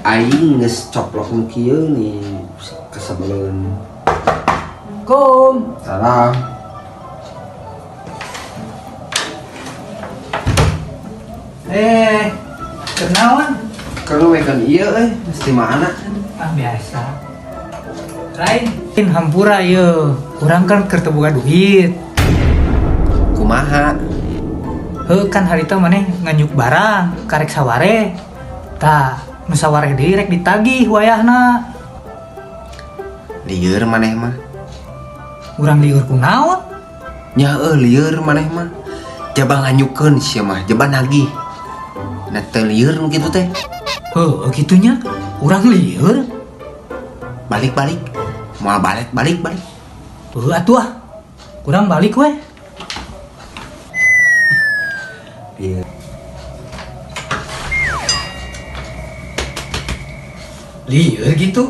Aing geus coplok nu kieu nih kasabeleun. Kom. Salam. Kenalan? Kalau megang ieu mesti mana? Biasa. Lain hampura ieu. Urang kan keur teu boga duit. Kumaha? Heuh kan harita maneh nganyuk barang karek saware. Tah, nu saware deui rek ditagih wayahna. Lieur maneh mah. Urang lieur kunaon? Nya lieur maneh mah. Jaba nganyukeun sia mah, jaba nagih. Na teu lieur nu kitu teh. Heuh, gitunya. Urang lieur. Balik-balik. Moal balik. Heuh atuh ah. Urang balik we. Iya. Lieur gitu.